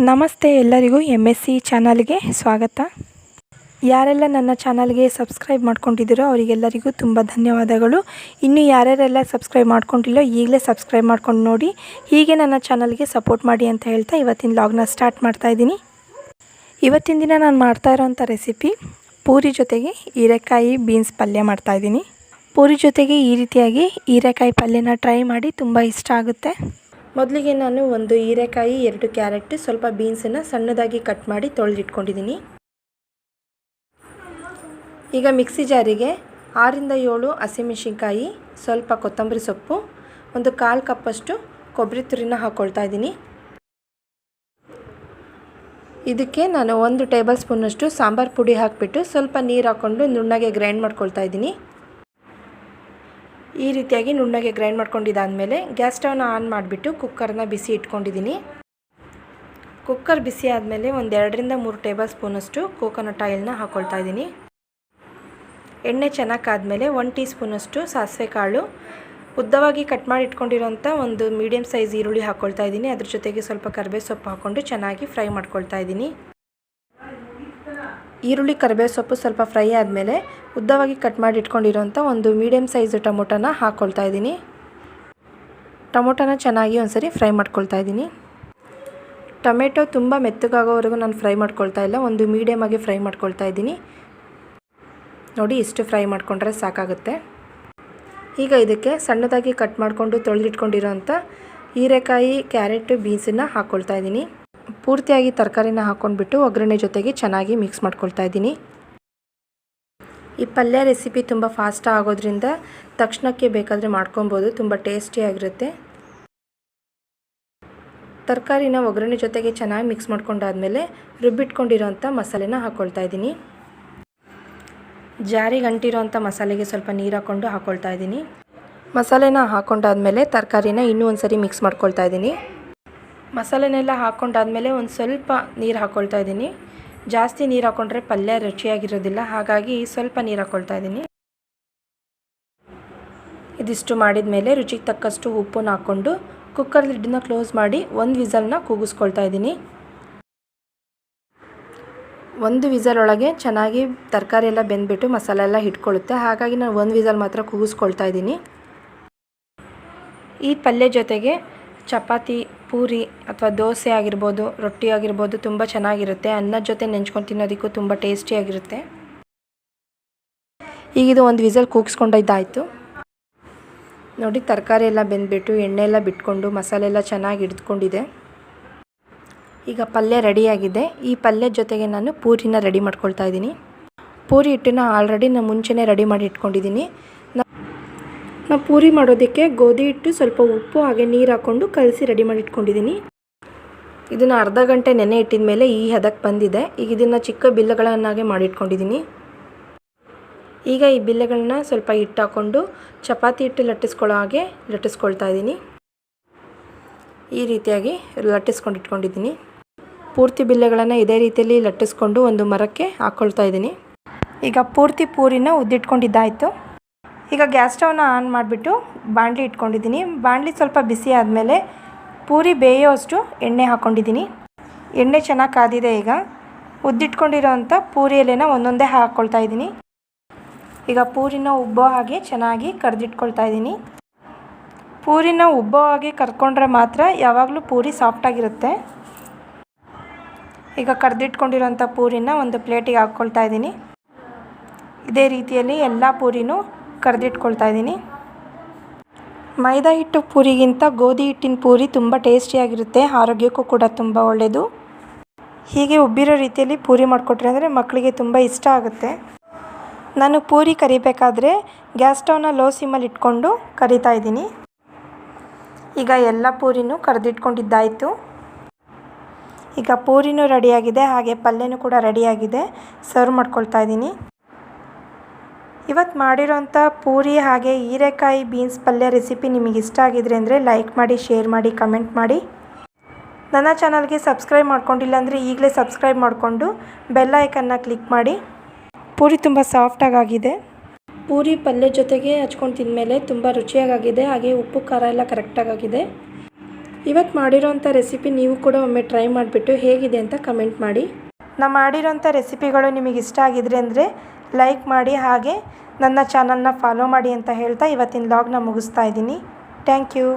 ನಮಸ್ತೆ ಎಲ್ಲರಿಗೂ MSc ಚಾನಲ್ಗೆ ಸ್ವಾಗತ. ಯಾರೆಲ್ಲ ನನ್ನ ಚಾನಲ್ಗೆ ಸಬ್ಸ್ಕ್ರೈಬ್ ಮಾಡ್ಕೊಂಡಿದ್ದೀರೋ ಅವರಿಗೆಲ್ಲರಿಗೂ ತುಂಬ ಧನ್ಯವಾದಗಳು. ಇನ್ನು ಯಾರ್ಯಾರೆಲ್ಲ ಸಬ್ಸ್ಕ್ರೈಬ್ ಮಾಡ್ಕೊಂಡಿಲ್ಲೋ ಈಗಲೇ ಸಬ್ಸ್ಕ್ರೈಬ್ ಮಾಡ್ಕೊಂಡು ನೋಡಿ, ಹೀಗೆ ನನ್ನ ಚಾನಲ್ಗೆ ಸಪೋರ್ಟ್ ಮಾಡಿ ಅಂತ ಹೇಳ್ತಾ ಇವತ್ತಿನ ವ್ಲಾಗ್ನ ಸ್ಟಾರ್ಟ್ ಮಾಡ್ತಾಯಿದ್ದೀನಿ. ಇವತ್ತಿನ ದಿನ ನಾನು ಮಾಡ್ತಾ ಇರೋಂಥ ರೆಸಿಪಿ ಪೂರಿ ಜೊತೆಗೆ ಹೀರೆಕಾಯಿ ಬೀನ್ಸ್ ಪಲ್ಯ ಮಾಡ್ತಾಯಿದ್ದೀನಿ. ಪೂರಿ ಜೊತೆಗೆ ಈ ರೀತಿಯಾಗಿ ಹೀರೆಕಾಯಿ ಪಲ್ಯನ ಟ್ರೈ ಮಾಡಿ, ತುಂಬ ಇಷ್ಟ ಆಗುತ್ತೆ. ಮೊದಲಿಗೆ ನಾನು ಒಂದು ಹೀರೆಕಾಯಿ, 2 ಕ್ಯಾರೆಟ್, ಸ್ವಲ್ಪ ಬೀನ್ಸನ್ನು ಸಣ್ಣದಾಗಿ ಕಟ್ ಮಾಡಿ ತೊಳೆದಿಟ್ಕೊಂಡಿದ್ದೀನಿ. ಈಗ ಮಿಕ್ಸಿ ಜಾರಿಗೆ 6ರಿಂದ 7 ಹಸಿಮೆಣಸಿನ್ಕಾಯಿ, ಸ್ವಲ್ಪ ಕೊತ್ತಂಬರಿ ಸೊಪ್ಪು, ಒಂದು 1/4 ಕಪ್ಪಷ್ಟು ಕೊಬ್ಬರಿ ತುರಿನ ಹಾಕ್ಕೊಳ್ತಾ ಇದ್ದೀನಿ. ಇದಕ್ಕೆ ನಾನು 1 ಟೇಬಲ್ ಸ್ಪೂನಷ್ಟು ಸಾಂಬಾರು ಪುಡಿ ಹಾಕಿಬಿಟ್ಟು ಸ್ವಲ್ಪ ನೀರು ಹಾಕ್ಕೊಂಡು ನುಣ್ಣಗೆ ಗ್ರೈಂಡ್ ಮಾಡ್ಕೊಳ್ತಾ ಇದ್ದೀನಿ. ಈ ರೀತಿಯಾಗಿ ನುಣ್ಣಗೆ ಗ್ರೈಂಡ್ ಮಾಡ್ಕೊಂಡಿದ್ದಾದಮೇಲೆ ಗ್ಯಾಸ್ ಸ್ಟವ್ನ ಆನ್ ಮಾಡಿಬಿಟ್ಟು ಕುಕ್ಕರ್ನ ಬಿಸಿ ಇಟ್ಕೊಂಡಿದ್ದೀನಿ. ಕುಕ್ಕರ್ ಬಿಸಿ ಆದಮೇಲೆ ಒಂದು 2ರಿಂದ 3 ಟೇಬಲ್ ಸ್ಪೂನಷ್ಟು ಕೋಕೋನಟ್ ಆಯಿಲ್ನ ಹಾಕ್ಕೊಳ್ತಾ ಇದ್ದೀನಿ. ಎಣ್ಣೆ ಚೆನ್ನಾಗಿ ಕಾದ್ಮೇಲೆ 1 ಟೀ ಸ್ಪೂನಷ್ಟು ಸಾಸಿವೆ ಕಾಳು, ಉದ್ದವಾಗಿ ಕಟ್ ಮಾಡಿ ಇಟ್ಕೊಂಡಿರೋಂಥ ಒಂದು ಮೀಡಿಯಮ್ ಸೈಜ್ ಈರುಳ್ಳಿ ಹಾಕ್ಕೊಳ್ತಾ ಇದ್ದೀನಿ. ಅದ್ರ ಜೊತೆಗೆ ಸ್ವಲ್ಪ ಕರಿಬೇವು ಸೊಪ್ಪು ಹಾಕ್ಕೊಂಡು ಚೆನ್ನಾಗಿ ಫ್ರೈ ಮಾಡ್ಕೊಳ್ತಾ ಇದ್ದೀನಿ. ಈರುಳ್ಳಿ ಕರಿಬೇವು ಸೊಪ್ಪು ಸ್ವಲ್ಪ ಫ್ರೈ ಆದಮೇಲೆ ಉದ್ದವಾಗಿ ಕಟ್ ಮಾಡಿ ಇಟ್ಕೊಂಡಿರೋಂಥ ಒಂದು ಮೀಡಿಯಮ್ ಸೈಜ್ ಟೊಮೊಟೊನ ಹಾಕ್ಕೊಳ್ತಾ ಇದ್ದೀನಿ. ಟೊಮೊಟೊನ ಚೆನ್ನಾಗಿ ಒಂದ್ಸರಿ ಫ್ರೈ ಮಾಡ್ಕೊಳ್ತಾ ಇದ್ದೀನಿ. ಟೊಮೆಟೊ ತುಂಬ ಮೆತ್ತಗಾಗೋವರೆಗೂ ನಾನು ಫ್ರೈ ಮಾಡ್ಕೊಳ್ತಾ ಇಲ್ಲ, ಒಂದು ಮೀಡಿಯಮ್ ಆಗಿ ಫ್ರೈ ಮಾಡ್ಕೊಳ್ತಾ ಇದ್ದೀನಿ. ನೋಡಿ, ಇಷ್ಟು ಫ್ರೈ ಮಾಡ್ಕೊಂಡ್ರೆ ಸಾಕಾಗುತ್ತೆ. ಈಗ ಇದಕ್ಕೆ ಸಣ್ಣದಾಗಿ ಕಟ್ ಮಾಡಿಕೊಂಡು ತೊಳೆದಿಟ್ಕೊಂಡಿರೋಂಥ ಹೀರೆಕಾಯಿ, ಕ್ಯಾರೆಟ್, ಬೀನ್ಸನ್ನು ಹಾಕ್ಕೊಳ್ತಾ ಇದ್ದೀನಿ. ಪೂರ್ತಿಯಾಗಿ ತರಕಾರಿನ ಹಾಕ್ಕೊಂಡ್ಬಿಟ್ಟು ಒಗ್ಗರಣೆ ಜೊತೆಗೆ ಚೆನ್ನಾಗಿ ಮಿಕ್ಸ್ ಮಾಡ್ಕೊಳ್ತಾ ಇದ್ದೀನಿ. ಈ ಪಲ್ಯ ರೆಸಿಪಿ ತುಂಬ ಫಾಸ್ಟ್ ಆಗೋದ್ರಿಂದ ತಕ್ಷಣಕ್ಕೆ ಬೇಕಾದರೆ ಮಾಡ್ಕೊಬೋದು, ತುಂಬ ಟೇಸ್ಟಿಯಾಗಿರುತ್ತೆ. ತರಕಾರಿನ ಒಗ್ಗರಣೆ ಜೊತೆಗೆ ಚೆನ್ನಾಗಿ ಮಿಕ್ಸ್ ಮಾಡ್ಕೊಂಡಾದ್ಮೇಲೆ ರುಬ್ಬಿಟ್ಕೊಂಡಿರೋಂಥ ಮಸಾಲೆನ ಹಾಕ್ಕೊಳ್ತಾ ಇದ್ದೀನಿ. ಜಾರಿಗೆ ಅಂಟಿರೋಂಥ ಮಸಾಲೆಗೆ ಸ್ವಲ್ಪ ನೀರು ಹಾಕ್ಕೊಳ್ತಾ ಇದ್ದೀನಿ. ಮಸಾಲೆನ ಹಾಕ್ಕೊಂಡಾದ್ಮೇಲೆ ತರಕಾರಿನ ಇನ್ನೂ ಒಂದು ಸರಿ ಮಿಕ್ಸ್ ಮಾಡ್ಕೊಳ್ತಾ ಇದ್ದೀನಿ. ಮಸಾಲೆನೆಲ್ಲ ಹಾಕ್ಕೊಂಡಾದ್ಮೇಲೆ ಒಂದು ಸ್ವಲ್ಪ ನೀರು ಹಾಕ್ಕೊಳ್ತಾ ಇದ್ದೀನಿ. ಜಾಸ್ತಿ ನೀರು ಹಾಕ್ಕೊಂಡ್ರೆ ಪಲ್ಯ ರುಚಿಯಾಗಿರೋದಿಲ್ಲ, ಹಾಗಾಗಿ ಸ್ವಲ್ಪ ನೀರು ಹಾಕ್ಕೊಳ್ತಾ ಇದ್ದೀನಿ. ಇದಿಷ್ಟು ಮಾಡಿದ ಮೇಲೆ ರುಚಿಗೆ ತಕ್ಕಷ್ಟು ಉಪ್ಪನ್ನ ಹಾಕ್ಕೊಂಡು ಕುಕ್ಕರ್ ಲಿಡ್ನ ಕ್ಲೋಸ್ ಮಾಡಿ 1 ವಿಸಲ್ನ ಕೂಗಿಸ್ಕೊಳ್ತಾ ಇದ್ದೀನಿ. 1 ವಿಸಲ್ ಒಳಗೆ ಚೆನ್ನಾಗಿ ತರಕಾರಿ ಎಲ್ಲ ಬೆಂದ್ಬಿಟ್ಟು ಮಸಾಲೆ ಎಲ್ಲ ಹಿಡ್ಕೊಳ್ಳುತ್ತೆ, ಹಾಗಾಗಿ ನಾನು 1 ವಿಸಲ್ ಮಾತ್ರ ಕೂಗಿಸ್ಕೊಳ್ತಾ ಇದ್ದೀನಿ. ಈ ಪಲ್ಯ ಜೊತೆಗೆ ಚಪಾತಿ, ಪೂರಿ ಅಥವಾ ದೋಸೆ ಆಗಿರ್ಬೋದು, ರೊಟ್ಟಿ ಆಗಿರ್ಬೋದು, ತುಂಬ ಚೆನ್ನಾಗಿರುತ್ತೆ. ಅನ್ನದ ಜೊತೆ ನೆಂಚ್ಕೊಂಡು ತಿನ್ನೋದಕ್ಕೂ ತುಂಬ ಟೇಸ್ಟಿಯಾಗಿರುತ್ತೆ. ಈಗ ಇದು 1 ವಿಸಲ್ ಕೂಗಿಸ್ಕೊಂಡಿದ್ದಾಯಿತು. ನೋಡಿ, ತರಕಾರಿ ಎಲ್ಲ ಬೆಂದ್ಬಿಟ್ಟು ಎಣ್ಣೆ ಎಲ್ಲ ಬಿಟ್ಕೊಂಡು ಮಸಾಲೆ ಎಲ್ಲ ಚೆನ್ನಾಗಿ ಹಿಡಿದುಕೊಂಡಿದೆ. ಈಗ ಪಲ್ಯ ರೆಡಿಯಾಗಿದೆ. ಈ ಪಲ್ಯದ ಜೊತೆಗೆ ನಾನು ಪೂರಿನ ರೆಡಿ ಮಾಡ್ಕೊಳ್ತಾ ಇದ್ದೀನಿ. ಪೂರಿ ಹಿಟ್ಟನ್ನು ಆಲ್ರೆಡಿ ನಾನು ಮುಂಚೆನೇ ರೆಡಿ ಮಾಡಿ ಇಟ್ಕೊಂಡಿದ್ದೀನಿ. ನಾನು ಪೂರಿ ಮಾಡೋದಕ್ಕೆ ಗೋಧಿ ಹಿಟ್ಟು, ಸ್ವಲ್ಪ ಉಪ್ಪು ಹಾಗೆ ನೀರು ಹಾಕ್ಕೊಂಡು ಕಲಸಿ ರೆಡಿ ಮಾಡಿ ಇಟ್ಕೊಂಡಿದ್ದೀನಿ. ಇದನ್ನು ಅರ್ಧ ಗಂಟೆ ನೆನೆ ಇಟ್ಟಿದ ಮೇಲೆ ಈ ಹದಕ್ಕೆ ಬಂದಿದೆ. ಈಗ ಇದನ್ನು ಚಿಕ್ಕ ಬಿಲ್ಲೆಗಳನ್ನಾಗೆ ಮಾಡಿಟ್ಕೊಂಡಿದ್ದೀನಿ. ಈಗ ಈ ಬಿಲ್ಲೆಗಳನ್ನ ಸ್ವಲ್ಪ ಹಿಟ್ಟು ಹಾಕ್ಕೊಂಡು ಚಪಾತಿ ಹಿಟ್ಟು ಲಟ್ಟಿಸ್ಕೊಳ್ಳೋ ಹಾಗೆ ಲಟ್ಟಿಸ್ಕೊಳ್ತಾ ಇದ್ದೀನಿ. ಈ ರೀತಿಯಾಗಿ ಲಟ್ಟಿಸ್ಕೊಂಡು ಇಟ್ಕೊಂಡಿದ್ದೀನಿ. ಪೂರ್ತಿ ಬಿಲ್ಲೆಗಳನ್ನು ಇದೇ ರೀತಿಯಲ್ಲಿ ಲಟ್ಟಿಸ್ಕೊಂಡು ಒಂದು ಮರಕ್ಕೆ ಹಾಕ್ಕೊಳ್ತಾ ಇದ್ದೀನಿ. ಈಗ ಪೂರ್ತಿ ಪೂರಿನ ಉದ್ದಿಟ್ಕೊಂಡಿದ್ದಾಯಿತು. ಈಗ ಗ್ಯಾಸ್ ಸ್ಟವ್ನ ಆನ್ ಮಾಡಿಬಿಟ್ಟು ಬಾಣಲಿ ಇಟ್ಕೊಂಡಿದ್ದೀನಿ. ಬಾಣಲಿ ಸ್ವಲ್ಪ ಬಿಸಿ ಆದಮೇಲೆ ಪೂರಿ ಬೇಯೋಷ್ಟು ಎಣ್ಣೆ ಹಾಕ್ಕೊಂಡಿದ್ದೀನಿ. ಎಣ್ಣೆ ಚೆನ್ನಾಗಿ ಕಾದಿದೆ. ಈಗ ಉದ್ದಿಟ್ಕೊಂಡಿರೋಂಥ ಪೂರಿ ಎಲೆನ ಒಂದೊಂದೇ ಹಾಕ್ಕೊಳ್ತಾ ಇದ್ದೀನಿ. ಈಗ ಪೂರಿನ ಉಬ್ಬೋ ಹಾಗೆ ಚೆನ್ನಾಗಿ ಕರೆದಿಟ್ಕೊಳ್ತಾ ಇದ್ದೀನಿ. ಪೂರಿನ ಉಬ್ಬೋ ಹಾಗೆ ಕರ್ಕೊಂಡ್ರೆ ಮಾತ್ರ ಯಾವಾಗಲೂ ಪೂರಿ ಸಾಫ್ಟಾಗಿರುತ್ತೆ. ಈಗ ಕರೆದಿಟ್ಕೊಂಡಿರೋಂಥ ಪೂರಿನ ಒಂದು ಪ್ಲೇಟಿಗೆ ಹಾಕ್ಕೊಳ್ತಾ ಇದ್ದೀನಿ. ಇದೇ ರೀತಿಯಲ್ಲಿ ಎಲ್ಲ ಪೂರಿನೂ ಕರೆದಿಟ್ಕೊಳ್ತಾ ಇದ್ದೀನಿ. ಮೈದಾ ಹಿಟ್ಟು ಪೂರಿಗಿಂತ ಗೋಧಿ ಹಿಟ್ಟಿನ ಪೂರಿ ತುಂಬ ಟೇಸ್ಟಿಯಾಗಿರುತ್ತೆ, ಆರೋಗ್ಯಕ್ಕೂ ಕೂಡ ತುಂಬ ಒಳ್ಳೆಯದು. ಹೀಗೆ ಉಬ್ಬಿರೋ ರೀತಿಯಲ್ಲಿ ಪೂರಿ ಮಾಡಿಕೊಟ್ರೆ ಅಂದರೆ ಮಕ್ಕಳಿಗೆ ತುಂಬ ಇಷ್ಟ ಆಗುತ್ತೆ. ನಾನು ಪೂರಿ ಕರಿಬೇಕಾದ್ರೆ ಗ್ಯಾಸ್ ಸ್ಟವ್ನ ಲೋ ಸಿಮ್ಮಲ್ಲಿ ಇಟ್ಕೊಂಡು ಕರಿತಾ ಇದ್ದೀನಿ. ಈಗ ಎಲ್ಲ ಪೂರಿನೂ ಕರೆದಿಟ್ಕೊಂಡಿದ್ದಾಯಿತು. ಈಗ ಪೂರಿನೂ ರೆಡಿಯಾಗಿದೆ, ಹಾಗೆ ಪಲ್ಯನೂ ಕೂಡ ರೆಡಿಯಾಗಿದೆ. ಸರ್ವ್ ಮಾಡ್ಕೊಳ್ತಾ ಇದ್ದೀನಿ. ಇವತ್ತು ಮಾಡಿರೋಂಥ ಪೂರಿ ಹಾಗೆ ಹೀರೆಕಾಯಿ ಬೀನ್ಸ್ ಪಲ್ಯ ರೆಸಿಪಿ ನಿಮಗೆ ಇಷ್ಟ ಆಗಿದ್ರೆ ಅಂದರೆ ಲೈಕ್ ಮಾಡಿ, ಶೇರ್ ಮಾಡಿ, ಕಮೆಂಟ್ ಮಾಡಿ. ನನ್ನ ಚಾನಲ್ಗೆ ಸಬ್ಸ್ಕ್ರೈಬ್ ಮಾಡ್ಕೊಂಡಿಲ್ಲ ಅಂದರೆ ಈಗಲೇ ಸಬ್ಸ್ಕ್ರೈಬ್ ಮಾಡಿಕೊಂಡು ಬೆಲ್ ಐಕನ್ನ ಕ್ಲಿಕ್ ಮಾಡಿ. ಪೂರಿ ತುಂಬ ಸಾಫ್ಟಾಗಿದೆ. ಪೂರಿ ಪಲ್ಯ ಜೊತೆಗೆ ಹಚ್ಕೊಂಡು ತಿಂದಮೇಲೆ ತುಂಬ ರುಚಿಯಾಗಿದೆ. ಹಾಗೆ ಉಪ್ಪು ಖಾರ ಎಲ್ಲ ಕರೆಕ್ಟಾಗಿದೆ. ಇವತ್ತು ಮಾಡಿರೋಂಥ ರೆಸಿಪಿ ನೀವು ಕೂಡ ಒಮ್ಮೆ ಟ್ರೈ ಮಾಡಿಬಿಟ್ಟು ಹೇಗಿದೆ ಅಂತ ಕಮೆಂಟ್ ಮಾಡಿ. ನಾನು ಮಾಡಿರೋಂಥ ರೆಸಿಪಿಗಳು ನಿಮಗೆ ಇಷ್ಟ ಆಗಿದ್ರೆ ಅಂದರೆ ಲೈಕ್ ಮಾಡಿ, ಹಾಗೆ ನನ್ನ ಚಾನಲ್ನ ಫಾಲೋ ಮಾಡಿ ಅಂತ ಹೇಳ್ತಾ ಇವತ್ತಿನ ವ್ಲಾಗ್ನ ಮುಗಿಸ್ತಾ ಇದ್ದೀನಿ. Thank you.